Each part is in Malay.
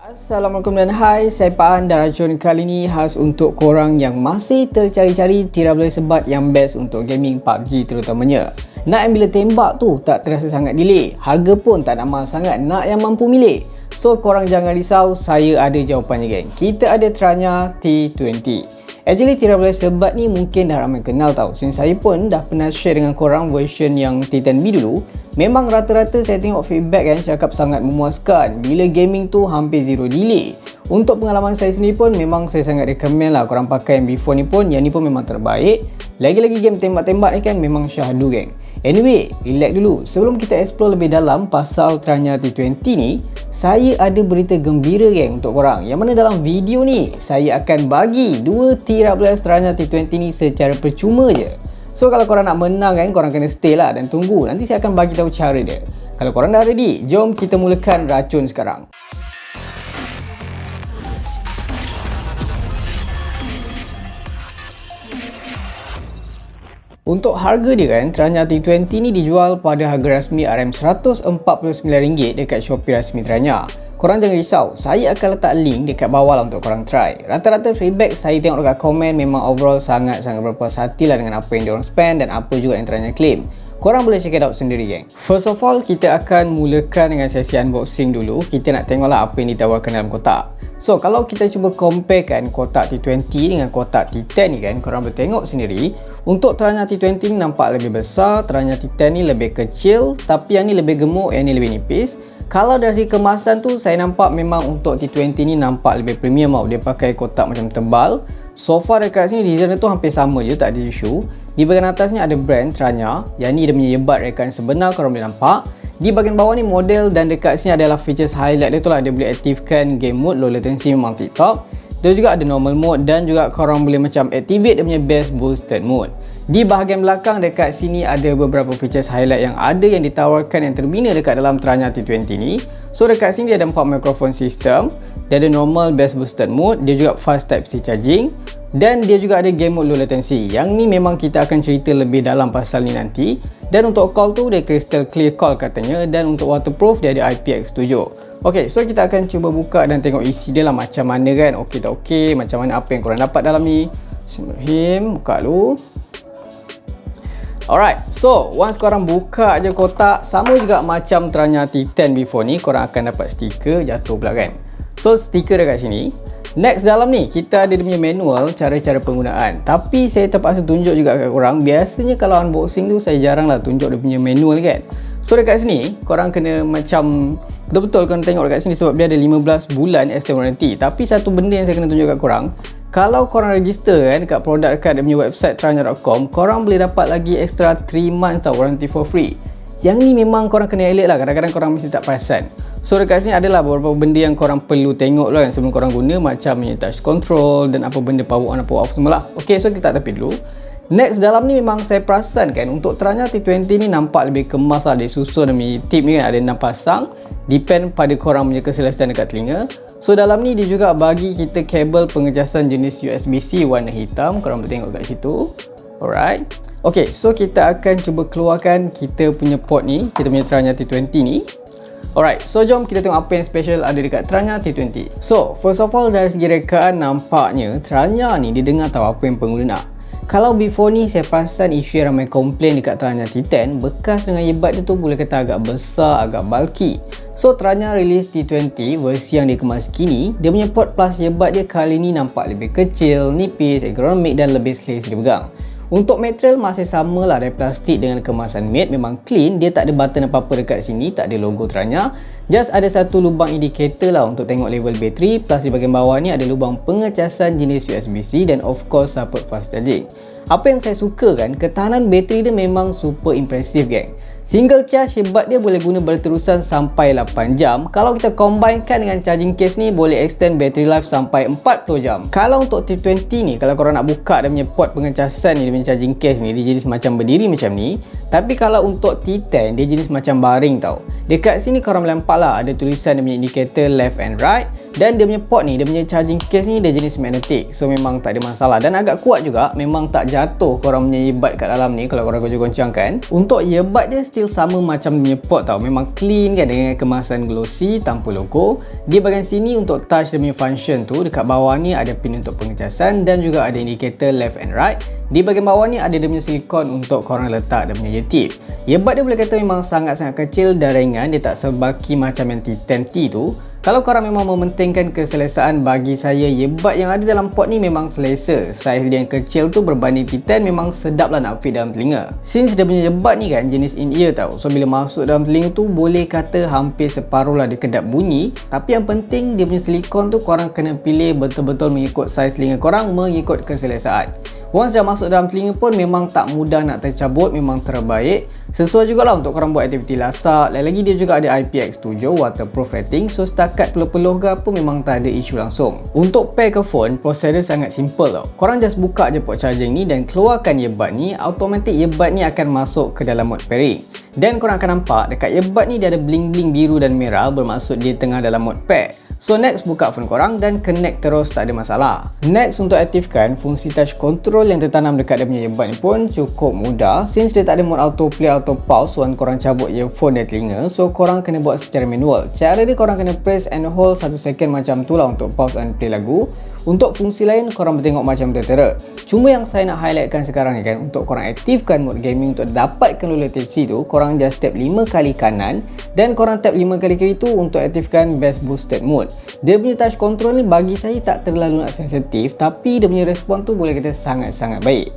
Assalamualaikum dan hai, saya Paan dan racun kali ni khas untuk korang yang masih tercari-cari tirai boleh sebat yang best untuk gaming PUBG terutamanya. Nak yang bila tembak tu tak terasa sangat delay, harga pun tak nak mahal sangat, nak yang mampu milih. So korang jangan risau, saya ada jawapannya geng. Kita ada Tranya T20. Actually tirai boleh sebat ni mungkin dah ramai kenal tau, since saya pun dah pernah share dengan korang version yang T10B dulu. Memang rata-rata saya tengok feedback kan cakap sangat memuaskan bila gaming tu hampir zero delay. Untuk pengalaman saya sendiri pun memang saya sangat recommend lah korang pakai yang before ni pun, yang ni pun memang terbaik. Lagi-lagi game tembak-tembak ni kan memang syahdu geng. Anyway, relax dulu. Sebelum kita explore lebih dalam pasal Tranya T20 ni, saya ada berita gembira geng untuk korang. Yang mana dalam video ni saya akan bagi 2 tirai Tranya T20 ni secara percuma je. So kalau korang nak menang kan, korang kena stay lah dan tunggu. Nanti saya akan bagi tahu cara dia. Kalau korang dah ready, jom kita mulakan racun sekarang. Untuk harga dia kan, Tranya T20 ni dijual pada harga rasmi RM149 dekat Shopee rasmi Tranya. Korang jangan risau, saya akan letak link dekat bawah lah untuk korang try. Rata-rata feedback saya tengok dekat komen memang overall sangat-sangat berpuas hati lah dengan apa yang diorang spend dan apa juga yang Tranya claim. Korang boleh check it out sendiri geng. First of all, kita akan mulakan dengan sesi unboxing dulu. Kita nak tengok lah apa yang ditawarkan dalam kotak. So, kalau kita cuba comparekan kotak T20 dengan kotak T10 ni kan, korang boleh tengok sendiri. Untuk Tranya T20 ni nampak lebih besar, Tranya T10 ni lebih kecil, tapi yang ni lebih gemuk, yang ni lebih nipis. Kalau dari segi kemasan tu, saya nampak memang untuk T20 ni nampak lebih premium tau. Dia pakai kotak macam tebal. So far dekat sini design tu hampir sama je, tak ada isu. Di bahagian atas ni ada brand Tranya. Yang ni dia punya yebat rekan sebenar, korang boleh nampak. Di bahagian bawah ni model dan dekat sini adalah features highlight dia tu lah. Dia boleh aktifkan game mode, low latency memang TikTok. Dia juga ada normal mode dan juga korang boleh macam activate dia punya best boosted mode. Di bahagian belakang dekat sini ada beberapa features highlight yang ada yang ditawarkan yang terbina dekat dalam Tranya T20 ni. So dekat sini dia ada 4 microphone system. Dia ada normal best boosted mode, dia juga fast type C charging dan dia juga ada game mode low latency. Yang ni memang kita akan cerita lebih dalam pasal ni nanti. Dan untuk call tu dia crystal clear call katanya, dan untuk waterproof dia ada IPX7. Ok, so kita akan cuba buka dan tengok isi dia lah macam mana kan. Ok tak ok, macam mana apa yang korang dapat dalam ni. Bismillahirrahmanirrahim, buka dulu. Alright, so once korang buka je kotak, sama juga macam Tranya T10 before ni, korang akan dapat stiker jatuh pula kan. So stiker dekat sini. Next dalam ni kita ada dia punya manual, cara-cara penggunaan. Tapi saya terpaksa tunjuk juga kat korang. Biasanya kalau unboxing tu saya jarang lah tunjuk dia punya manual kan. So dekat sini korang kena macam betul-betul korang tengok dekat sini sebab dia ada 15 bulan extended warranty. Tapi satu benda yang saya kena tunjuk kat korang, kalau korang register kan dekat produk dekat dia punya website tranya.com, korang boleh dapat lagi extra 3 months tau warranty for free. Yang ni memang korang kena elak lah, kadang-kadang korang mesti tak perasan. So dekat sini adalah beberapa benda yang korang perlu tengok lah sebelum korang guna, macam touch control dan apa benda power on dan power off semua lah. Ok, so kita tak tepi dulu. Next dalam ni memang saya perasan kan untuk Tranya T20 ni nampak lebih kemas lah. Dia susun demi tip ni kan, ada 6 pasang. Depend pada korang punya keselesaan dekat telinga. So dalam ni dia juga bagi kita kabel pengecasan jenis USB-C warna hitam. Korang boleh tengok kat situ. Alright. Ok, so kita akan cuba keluarkan kita punya port ni, kita punya Tranya T20 ni. Alright, so jom kita tengok apa yang special ada dekat Tranya T20. So, first of all dari segi rekaan nampaknya Tranya ni dia dengar tahu apa yang pengguna nak. Kalau before ni saya perasan isu yang ramai komplain dekat Tranya T10, bekas dengan yebat dia tu boleh kata agak besar, agak bulky. So Tranya release T20 versi yang dia kemas kini, dia punya port plus yebat dia kali ni nampak lebih kecil, nipis, ergonomik dan lebih selesa dipegang. Untuk material masih sama lah dari plastik dengan kemasan matte, memang clean, dia tak ada button apa-apa dekat sini, tak ada logo Tranya. Just ada satu lubang indikator lah untuk tengok level bateri, plus di bahagian bawah ni ada lubang pengecasan jenis USB-C dan of course support fast charging. Apa yang saya suka kan, ketahanan bateri dia memang super impressive geng. Single charge hebat dia boleh guna berterusan sampai 8 jam. Kalau kita combinekan dengan charging case ni, boleh extend battery life sampai 40 jam. Kalau untuk T20 ni, kalau korang nak buka dia punya port pengecasan ni, dia punya charging case ni, dia jenis macam berdiri macam ni. Tapi kalau untuk T10, dia jenis macam baring tau. Dekat sini korang boleh nampak lah ada tulisan dia punya indikator left and right. Dan dia punya port ni, dia punya charging case ni, dia jenis magnetic. So memang tak ada masalah. Dan agak kuat juga, memang tak jatuh korang punya earbud kat dalam ni kalau korang goncang-goncangkan. Untuk earbud dia still sama macam dia punya port tau. Memang clean kan dengan kemasan glossy tanpa logo. Di bahagian sini untuk touch dia punya function tu, dekat bawah ni ada pin untuk pengecasan dan juga ada indikator left and right. Di bahagian bawah ni ada dia punya silikon untuk korang letak dia punya ear tip. Earbud dia boleh kata memang sangat-sangat kecil dan ringan, dia tak sebaki macam yang T10T tu. Kalau korang memang mementingkan keselesaan, bagi saya earbud yang ada dalam port ni memang selesa. Saiz dia yang kecil tu berbanding T10 memang sedap lah nak fit dalam telinga. Since dia punya earbud ni kan jenis in-ear tau, so bila masuk dalam telinga tu boleh kata hampir separuh lah dia kedap bunyi. Tapi yang penting dia punya silikon tu korang kena pilih betul-betul mengikut saiz telinga korang, mengikut keselesaan. Once dah masuk dalam telinga pun memang tak mudah nak tercabut, memang terbaik. Sesuai jugalah untuk korang buat aktiviti lasak. Lagi dia juga ada IPX7 waterproof rating, so setakat peluh-peluh ke apa memang tak ada isu langsung. Untuk pair ke phone, proses dia sangat simple tau. Korang just buka je port charging ni dan keluarkan earbud ni, automatic earbud ni akan masuk ke dalam mode pairing. Dan korang akan nampak dekat earbud ni dia ada bling-bling biru dan merah, bermaksud dia tengah dalam mode pair. So next, buka phone korang dan connect terus, tak ada masalah. Next, untuk aktifkan fungsi touch control yang tertanam dekat dia punya earbud ni pun cukup mudah. Since dia tak ada mode autoplay atau pause when korang cabut earphone dari telinga, so korang kena buat secara manual. Cara dia korang kena press and hold 1 second macam tu lah untuk pause and play lagu. Untuk fungsi lain korang bertengok macam tertera. Cuma yang saya nak highlightkan sekarang ni kan, untuk korang aktifkan mode gaming untuk dapatkan low latency tu, korang just tap 5 kali kanan dan korang tap 5 kali kiri tu untuk aktifkan bass boosted mode. Dia punya touch control ni bagi saya tak terlalu nak sensitif, tapi dia punya respon tu boleh kata sangat-sangat baik.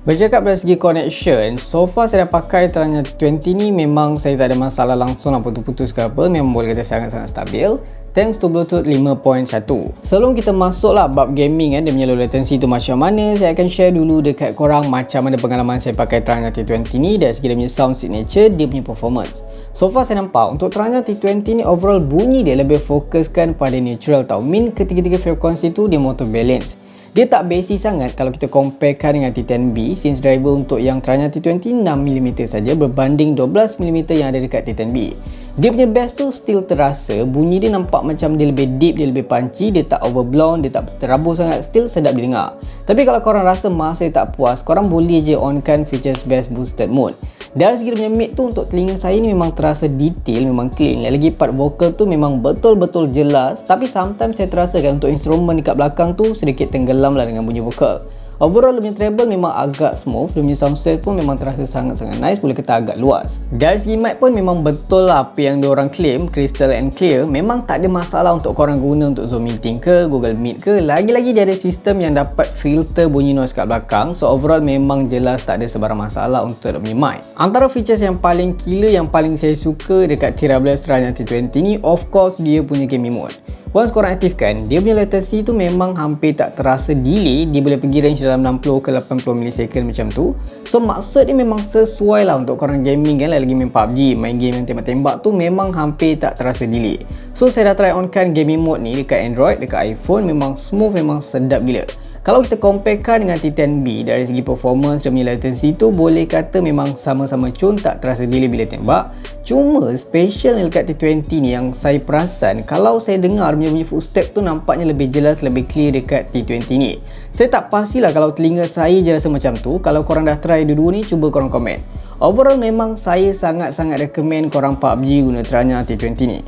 Bercakap dari segi connection, so far saya dah pakai Tranya T20 ni, memang saya tak ada masalah langsung lah putus-putus ke apa, memang boleh kata sangat-sangat stabil thanks to Bluetooth 5.1. Sebelum kita masuk lah bab gaming kan, dia punya low latency tu macam mana, saya akan share dulu dekat korang macam mana pengalaman saya pakai Tranya T20 ni dari segi dia punya sound signature, dia punya performance. So far saya nampak untuk Tranya T20 ni overall bunyi dia lebih fokuskan pada neutral tau. Mean ketiga-tiga frekuensi tu dia motor balance. Dia tak bassy sangat kalau kita comparekan dengan T10B, since driver untuk yang Tranya T20 6mm saja berbanding 12mm yang ada dekat T10B. Dia punya bass tu still terasa, bunyi dia nampak macam dia lebih deep, dia lebih punchy, dia tak overblown, dia tak terabur sangat, still sedap didengar. Tapi kalau korang rasa masih tak puas, korang boleh je onkan features bass boosted mode. Dari segi dia punya mic tu untuk telinga saya ni memang terasa detail, memang clean. Lagi part vocal tu memang betul-betul jelas. Tapi sometimes saya terasa kan untuk instrumen dekat belakang tu sedikit tenggelam lah dengan bunyi vokal. Overall dia punya treble memang agak smooth, dia punya soundset pun memang terasa sangat-sangat nice, boleh kata agak luas. Dari segi mic pun memang betul lah apa yang diorang claim, crystal and clear. Memang tak ada masalah untuk korang guna untuk Zoom meeting ke, Google Meet ke. Lagi-lagi dia ada sistem yang dapat filter bunyi noise kat belakang. So overall memang jelas tak ada sebarang masalah untuk dia punya mic. Antara features yang paling killer, yang paling saya suka dekat TWS Tranya T20 ni, of course dia punya gaming mode. Once korang aktifkan, dia punya latency tu memang hampir tak terasa delay. Dia boleh pergi range dalam 60 ke 80 millisecond macam tu. So maksud dia memang sesuai lah untuk korang gaming kan, lagi main PUBG, main game yang tembak-tembak tu memang hampir tak terasa delay. So saya dah try on kan gaming mode ni dekat Android, dekat iPhone, memang smooth, memang sedap gila. Kalau kita comparekan dengan T10B, dari segi performance dan latency tu boleh kata memang sama-sama cun, tak terasa delay bila tembak. Cuma special dekat T20 ni yang saya perasan, kalau saya dengar bunyi footstep tu nampaknya lebih jelas, lebih clear dekat T20 ni. Saya tak pastilah kalau telinga saya je rasa macam tu. Kalau korang dah try dua-dua ni, cuba korang komen. Overall memang saya sangat-sangat recommend korang PUBG guna Tranya T20 ni.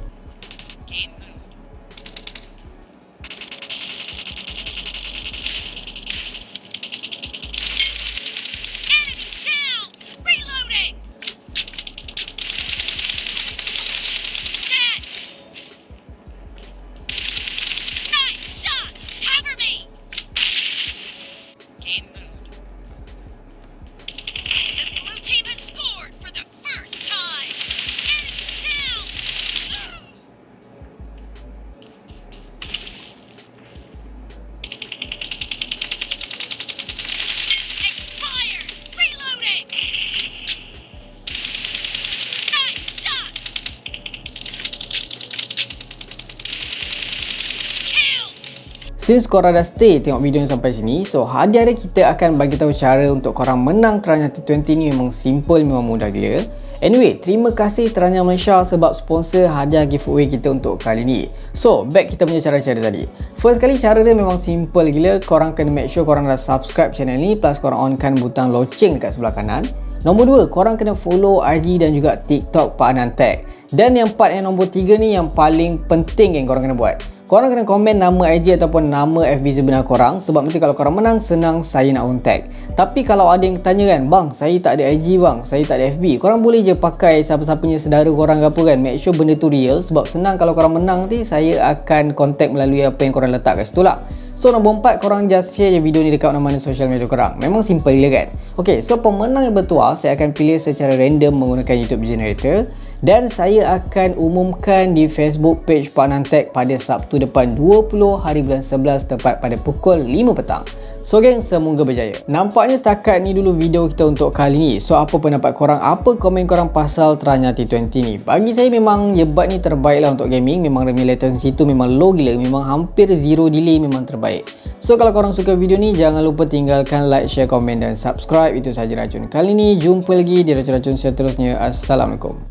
Since korang dah stay tengok video yang sampai sini, so hadiah dia kita akan bagi tahu cara untuk korang menang Tranya T20 ni. Memang simple, memang mudah gila. Anyway, terima kasih Tranya Malaysia sebab sponsor hadiah giveaway kita untuk kali ni. So, back kita punya cara-cara tadi. First kali cara dia memang simple gila. Korang kena make sure korang dah subscribe channel ni, plus korang onkan butang loceng dekat sebelah kanan. Nombor 2, korang kena follow IG dan juga TikTok Pak Adnan Tech. Dan yang nombor 3 ni yang paling penting yang korang kena buat. Korang kena komen nama IG ataupun nama FB sebenar korang, sebab nanti kalau korang menang, senang saya nak own tag. Tapi kalau ada yang tanya kan, bang saya tak ada IG bang, saya tak ada FB, korang boleh je pakai siapa-siapanya saudara korang ke apa kan. Make sure benda tu real, sebab senang kalau korang menang nanti saya akan contact melalui apa yang korang letak kat situ lah. So nombor 4, korang just share je video ni dekat mana-mana social media korang. Memang simple je kan. Ok, so pemenang yang bertuah saya akan pilih secara random menggunakan YouTube generator. Dan saya akan umumkan di Facebook page Pak Adnan Tech pada Sabtu depan 20 hari bulan 11 tepat pada pukul 5 petang. So geng, semoga berjaya. Nampaknya setakat ni dulu video kita untuk kali ni. So apa pendapat korang? Apa komen korang pasal Tranya T20 ni? Bagi saya memang Yebat ni terbaik lah untuk gaming. Memang remeh latency tu memang low gila. Memang hampir zero delay, memang terbaik. So kalau korang suka video ni, jangan lupa tinggalkan like, share, komen dan subscribe. Itu sahaja racun kali ni. Jumpa lagi di racun-racun seterusnya. Assalamualaikum.